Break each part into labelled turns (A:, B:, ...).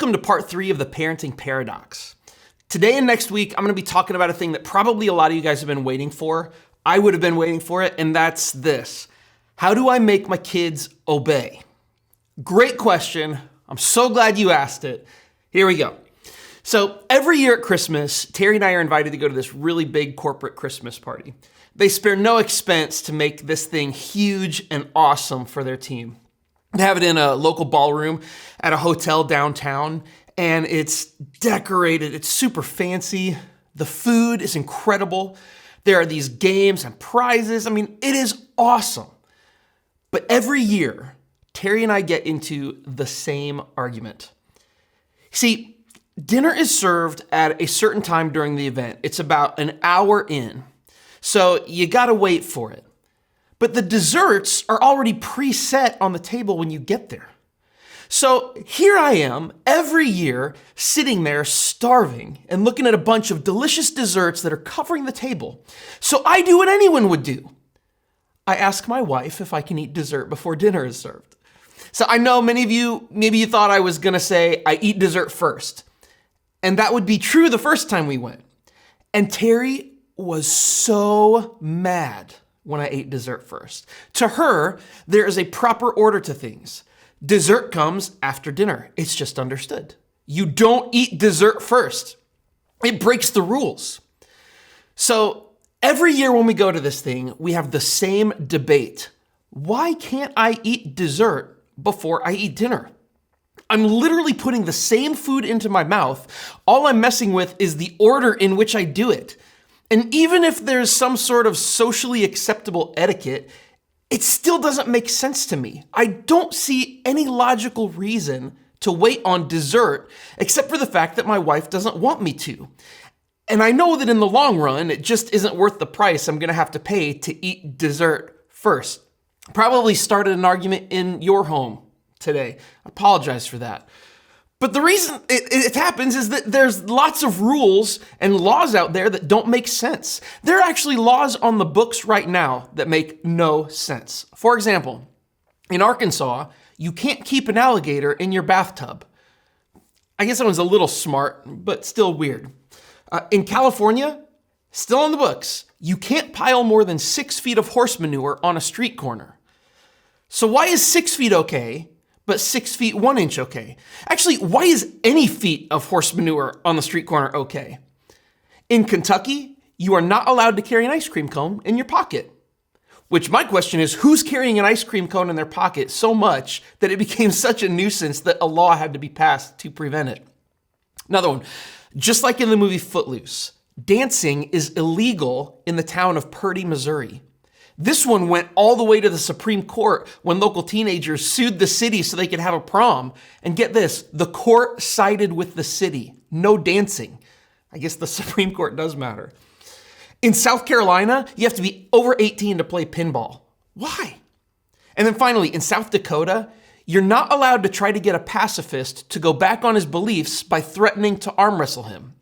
A: Welcome to part 3 of the parenting paradox. Today and next week, I'm going to be talking about a thing that probably a lot of you guys have been waiting for. I would have been waiting for it, and that's this. How do I make my kids obey? Great question. I'm so glad you asked it. Here we go. So every year at Christmas, Terry and I are invited to go to this really big corporate Christmas party. They spare no expense to make this thing huge and awesome for their team. They have it in a local ballroom at a hotel downtown, and it's decorated. It's super fancy. The food is incredible. There are these games and prizes. I mean, it is awesome. But every year, Terry and I get into the same argument. See, dinner is served at a certain time during the event. It's about an hour in, so you gotta wait for it. But the desserts are already preset on the table when you get there. So here I am every year sitting there starving and looking at a bunch of delicious desserts that are covering the table. So I do what anyone would do. I ask my wife if I can eat dessert before dinner is served. So I know many of you, maybe you thought I was gonna say I eat dessert first. And that would be true the first time we went. And Terry was so mad when I ate dessert first. To her, there is a proper order to things. Dessert comes after dinner. It's just understood. You don't eat dessert first. It breaks the rules. So every year when we go to this thing, we have the same debate. Why can't I eat dessert before I eat dinner? I'm literally putting the same food into my mouth. All I'm messing with is the order in which I do it. And even if there's some sort of socially acceptable etiquette, it still doesn't make sense to me. I don't see any logical reason to wait on dessert, except for the fact that my wife doesn't want me to. And I know that in the long run, it just isn't worth the price I'm gonna have to pay to eat dessert first. Probably started an argument in your home today. I apologize for that. But the reason it happens is that there's lots of rules and laws out there that don't make sense. There are actually laws on the books right now that make no sense. For example, in Arkansas, you can't keep an alligator in your bathtub. I guess that one's a little smart, but still weird. In California, still on the books, you can't pile more than 6 feet of horse manure on a street corner. So why is 6 feet okay, but 6 feet 1 inch okay? Actually, why is any feet of horse manure on the street corner okay? In Kentucky, you are not allowed to carry an ice cream cone in your pocket. Which my question is, who's carrying an ice cream cone in their pocket so much that it became such a nuisance that a law had to be passed to prevent it? Another one, just like in the movie Footloose, dancing is illegal in the town of Purdy, Missouri. This one went all the way to the Supreme Court when local teenagers sued the city so they could have a prom. And get this, the court sided with the city. No dancing. I guess the Supreme Court does matter. In South Carolina, you have to be over 18 to play pinball. Why? And then finally, in South Dakota, you're not allowed to try to get a pacifist to go back on his beliefs by threatening to arm wrestle him.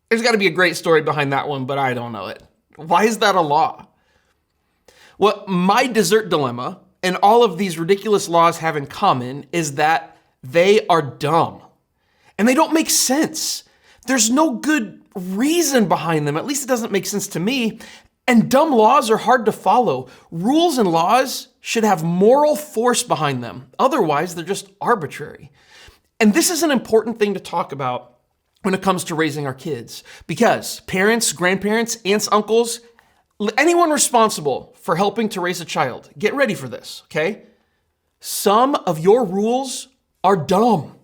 A: There's got to be a great story behind that one, but I don't know it. Why is that a law? What my dessert dilemma and all of these ridiculous laws have in common is that they are dumb. And they don't make sense. There's no good reason behind them. At least it doesn't make sense to me. And dumb laws are hard to follow. Rules and laws should have moral force behind them. Otherwise, they're just arbitrary. And this is an important thing to talk about when it comes to raising our kids. Because parents, grandparents, aunts, uncles, anyone responsible for helping to raise a child, get ready for this, okay? Some of your rules are dumb.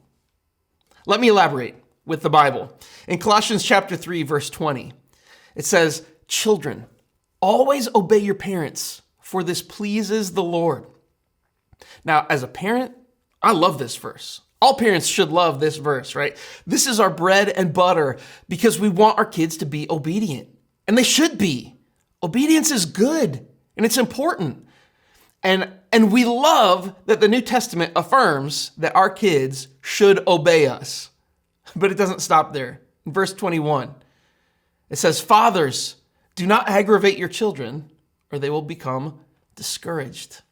A: Let me elaborate with the Bible. In Colossians chapter 3, verse 20, it says, "Children, always obey your parents, for this pleases the Lord." Now, as a parent, I love this verse. All parents should love this verse, right? This is our bread and butter because we want our kids to be obedient. And they should be. Obedience is good and it's important. And we love that the New Testament affirms that our kids should obey us. But it doesn't stop there. In verse 21, it says, "Fathers, do not aggravate your children or they will become discouraged."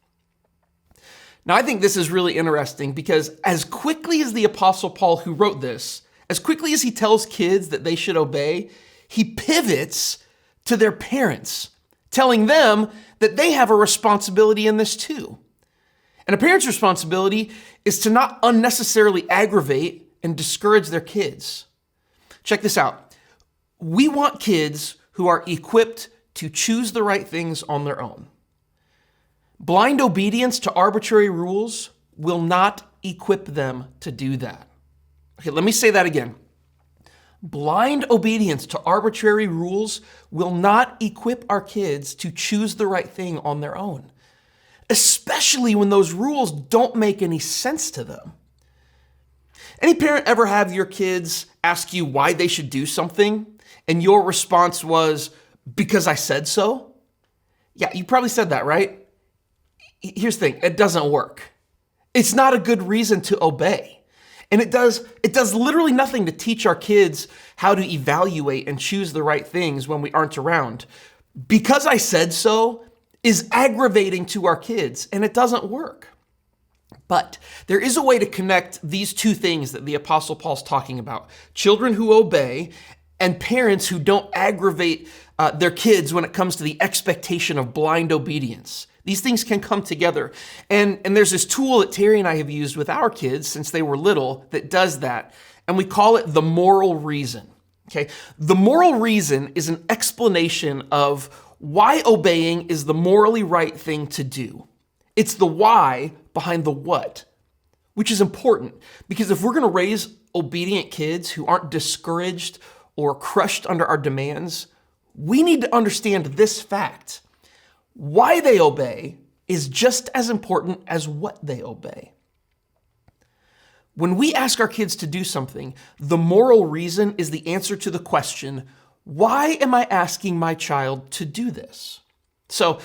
A: Now, I think this is really interesting because as quickly as the Apostle Paul, who wrote this, as quickly as he tells kids that they should obey, he pivots to their parents, telling them that they have a responsibility in this too. And a parent's responsibility is to not unnecessarily aggravate and discourage their kids. Check this out. We want kids who are equipped to choose the right things on their own. Blind obedience to arbitrary rules will not equip them to do that. Okay, let me say that again. Blind obedience to arbitrary rules will not equip our kids to choose the right thing on their own, especially when those rules don't make any sense to them. Any parent ever have your kids ask you why they should do something, and your response was, because I said so? Yeah, you probably said that, right? Here's the thing, it doesn't work. It's not a good reason to obey. And it does literally nothing to teach our kids how to evaluate and choose the right things when we aren't around. Because I said so is aggravating to our kids, and it doesn't work. But there is a way to connect these two things that the Apostle Paul's talking about. Children who obey and parents who don't aggravate their kids when it comes to the expectation of blind obedience. These things can come together. And there's this tool that Terry and I have used with our kids since they were little that does that. And we call it the moral reason. Okay? The moral reason is an explanation of why obeying is the morally right thing to do. It's the why behind the what, which is important because if we're going to raise obedient kids who aren't discouraged or crushed under our demands, we need to understand this fact. Why they obey is just as important as what they obey. When we ask our kids to do something, the moral reason is the answer to the question, why am I asking my child to do this? So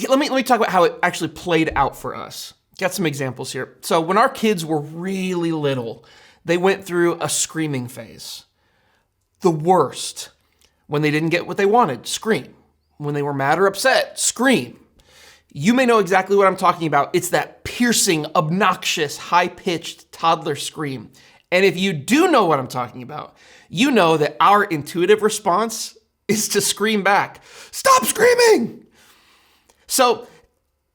A: let me talk about how it actually played out for us. Got some examples here. So when our kids were really little, they went through a screaming phase. The worst. When they didn't get what they wanted, scream. When they were mad or upset, scream. You may know exactly what I'm talking about. It's that piercing, obnoxious, high-pitched toddler scream. And if you do know what I'm talking about, you know that our intuitive response is to scream back, "Stop screaming!" So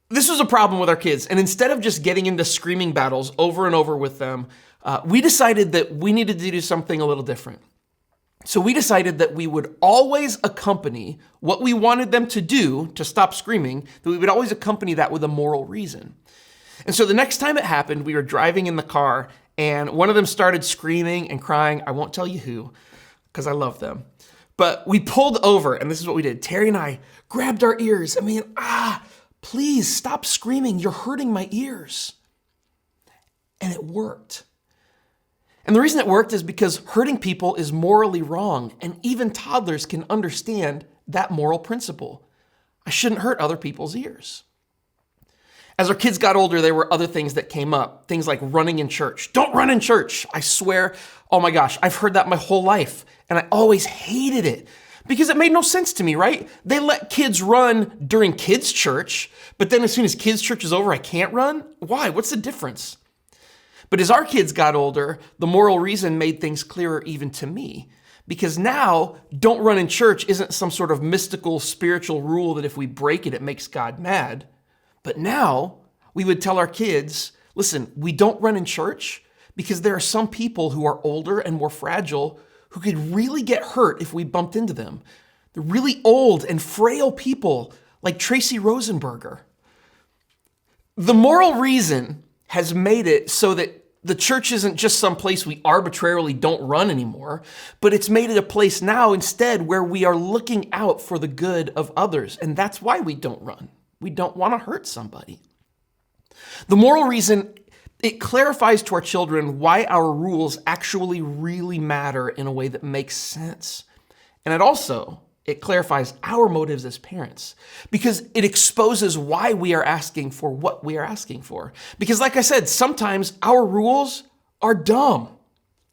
A: this was a problem with our kids. And instead of just getting into screaming battles over and over with them, we decided that we needed to do something a little different. So we decided that we would always accompany what we wanted them to do to stop screaming, that we would always accompany that with a moral reason. And so the next time it happened, we were driving in the car and one of them started screaming and crying. I won't tell you who, because I love them. But we pulled over and this is what we did. Terry and I grabbed our ears. Please stop screaming. You're hurting my ears. And it worked. And the reason it worked is because hurting people is morally wrong, and even toddlers can understand that moral principle. I shouldn't hurt other people's ears. As our kids got older, there were other things that came up, things like running in church. Don't run in church. I swear, oh my gosh, I've heard that my whole life, and I always hated it because it made no sense to me, right? They let kids run during kids' church, but then as soon as kids' church is over, I can't run? Why? What's the difference? But as our kids got older, the moral reason made things clearer even to me. Because now, don't run in church isn't some sort of mystical spiritual rule that if we break it, it makes God mad. But now, we would tell our kids, listen, we don't run in church because there are some people who are older and more fragile who could really get hurt if we bumped into them. They're really old and frail people like Tracy Rosenberger. The moral reason has made it so that the church isn't just some place we arbitrarily don't run anymore, but it's made it a place now instead where we are looking out for the good of others. And that's why we don't run. We don't want to hurt somebody. The moral reason, it clarifies to our children why our rules actually really matter in a way that makes sense. And it clarifies our motives as parents because it exposes why we are asking for what we are asking for. Because like I said, sometimes our rules are dumb.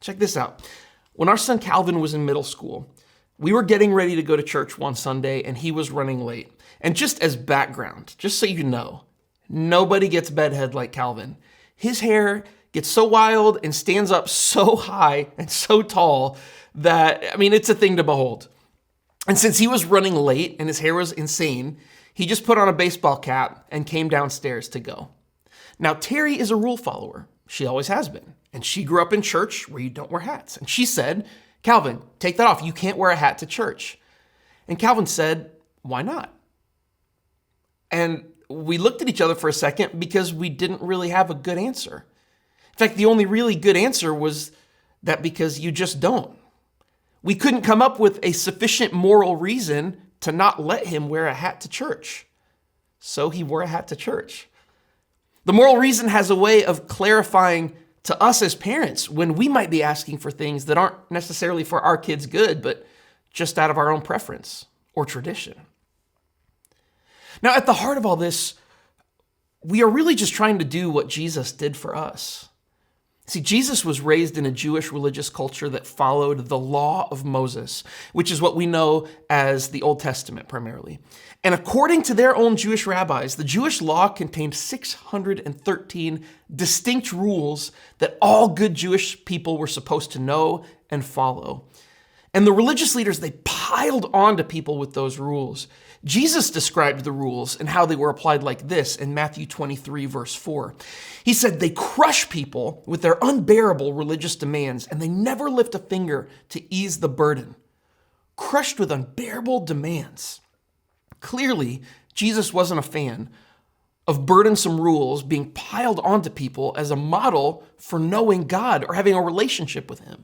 A: Check this out. When our son Calvin was in middle school, we were getting ready to go to church one Sunday and he was running late. And just as background, just so you know, Nobody gets bedhead like Calvin. His hair gets so wild and stands up so high and so tall that, it's a thing to behold. And since he was running late and his hair was insane, he just put on a baseball cap and came downstairs to go. Now, Terry is a rule follower. She always has been. And she grew up in church where you don't wear hats. And she said, Calvin, take that off. You can't wear a hat to church. And Calvin said, why not? And we looked at each other for a second because we didn't really have a good answer. In fact, the only really good answer was that because you just don't. We couldn't come up with a sufficient moral reason to not let him wear a hat to church. So he wore a hat to church. The moral reason has a way of clarifying to us as parents when we might be asking for things that aren't necessarily for our kids' good, but just out of our own preference or tradition. Now, at the heart of all this, we are really just trying to do what Jesus did for us. See, Jesus was raised in a Jewish religious culture that followed the law of Moses, which is what we know as the Old Testament primarily. And according to their own Jewish rabbis, the Jewish law contained 613 distinct rules that all good Jewish people were supposed to know and follow. And the religious leaders, they piled on to people with those rules. Jesus described the rules and how they were applied like this in Matthew 23, verse 4. He said, they crush people with their unbearable religious demands, and they never lift a finger to ease the burden. Crushed with unbearable demands. Clearly, Jesus wasn't a fan of burdensome rules being piled onto people as a model for knowing God or having a relationship with Him.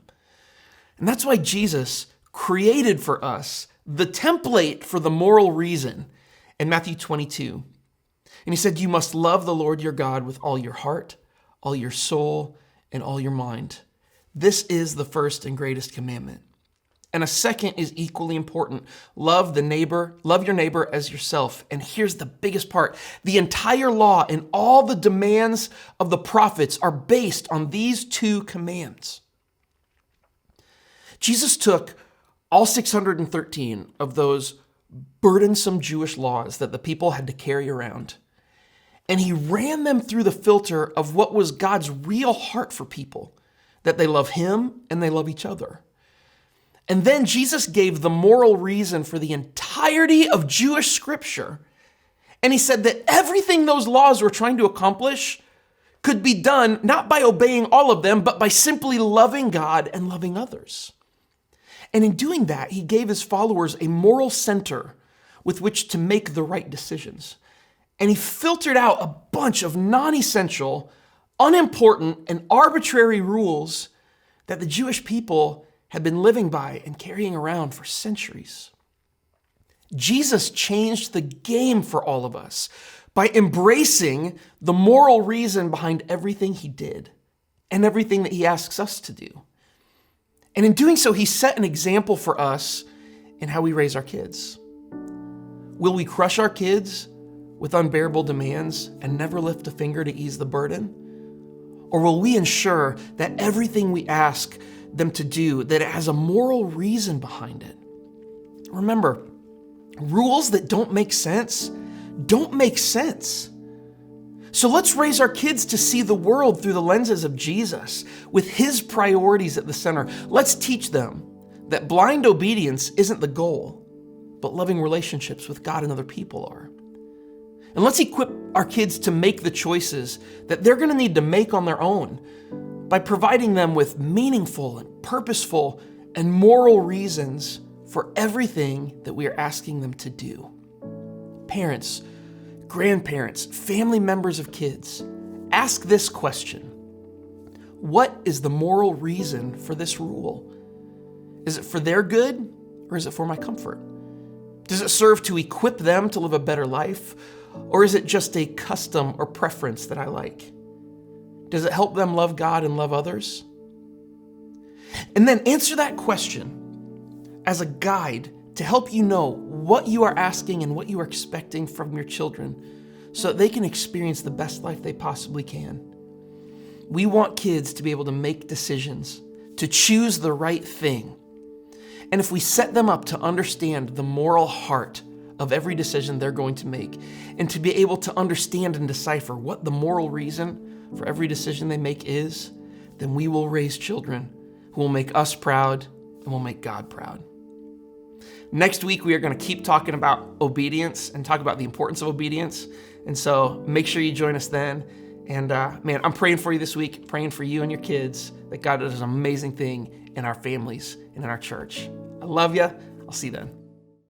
A: And that's why Jesus created for us the template for the moral reason in Matthew 22. And he said, you must love the Lord your God with all your heart, all your soul, and all your mind. This is the first and greatest commandment. And a second is equally important. Love your neighbor as yourself. And here's the biggest part. The entire law and all the demands of the prophets are based on these two commands. Jesus took all 613 of those burdensome Jewish laws that the people had to carry around, and he ran them through the filter of what was God's real heart for people, that they love him and they love each other. And then Jesus gave the moral reason for the entirety of Jewish scripture, and he said that everything those laws were trying to accomplish could be done not by obeying all of them, but by simply loving God and loving others. And in doing that, he gave his followers a moral center with which to make the right decisions. And he filtered out a bunch of non-essential, unimportant, and arbitrary rules that the Jewish people had been living by and carrying around for centuries. Jesus changed the game for all of us by embracing the moral reason behind everything he did and everything that he asks us to do. And in doing so, he set an example for us in how we raise our kids. Will we crush our kids with unbearable demands and never lift a finger to ease the burden? Or will we ensure that everything we ask them to do, that it has a moral reason behind it? Remember, rules that don't make sense don't make sense. So let's raise our kids to see the world through the lenses of Jesus, with his priorities at the center. Let's teach them that blind obedience isn't the goal, but loving relationships with God and other people are. And let's equip our kids to make the choices that they're going to need to make on their own by providing them with meaningful and purposeful and moral reasons for everything that we are asking them to do. Parents, grandparents, family members of kids, ask this question. What is the moral reason for this rule? Is it for their good, or is it for my comfort? Does it serve to equip them to live a better life, or is it just a custom or preference that I like? Does it help them love God and love others? And then answer that question as a guide to help you know what you are asking and what you are expecting from your children so that they can experience the best life they possibly can. We want kids to be able to make decisions, to choose the right thing. And if we set them up to understand the moral heart of every decision they're going to make, and to be able to understand and decipher what the moral reason for every decision they make is, then we will raise children who will make us proud and will make God proud. Next week, we are going to keep talking about obedience and talk about the importance of obedience. And so make sure you join us then. And man, I'm praying for you this week, praying for you and your kids, that God does an amazing thing in our families and in our church. I love you. I'll see you then.